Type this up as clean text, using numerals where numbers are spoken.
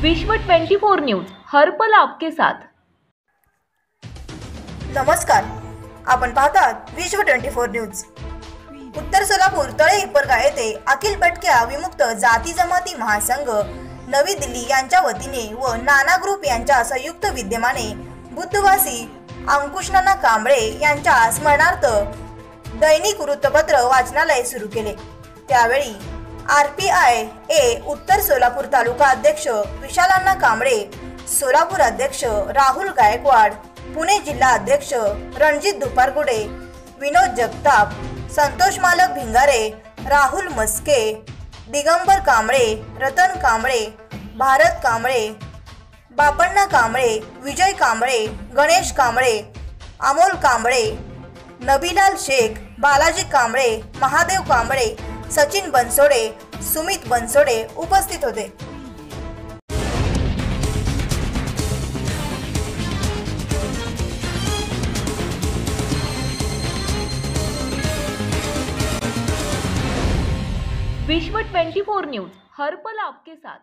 विश्व 24 न्यूज हर पल आपके साथ। नमस्कार, आपण पाहतात विश्व 24 न्यूज। उत्तर सोलापूर तळे हिप्परगा येथे अखिल भटक्या विमुक्त जाती जमाती महासंघ नवी दिल्ली यांच्या वतीने व नाना ग्रुप यांच्या संयुक्त विद्यमाने बुद्धवासी अंकुशनाना कांबळे यांच्या स्मरणार्थ दैनिक वृत्तपत्र वाचनालय सुरू केले। त्यावेळी RPI उत्तर सोलापूर तालुका अध्यक्ष विशालांना कांबळे, सोलापूर अध्यक्ष राहुल गायकवाड, पुणे जिल्हा अध्यक्ष रणजित दुपारगुडे, विनोद जगताप, संतोष मालक भिंगारे, राहुल मस्के, दिगंबर कांबळे, रतन कांबळे, भारत कांबळे, बापण्णा कांबळे, विजय कांबळे, गणेश कांबळे, अमोल कांबळे, नबीलाल शेख, बालाजी कांबळे, महादेव कांबळे, सचिन बनसोडे, सुमित बनसोडे उपस्थित होते। विश्व 24 न्यूज हर पल आपके साथ।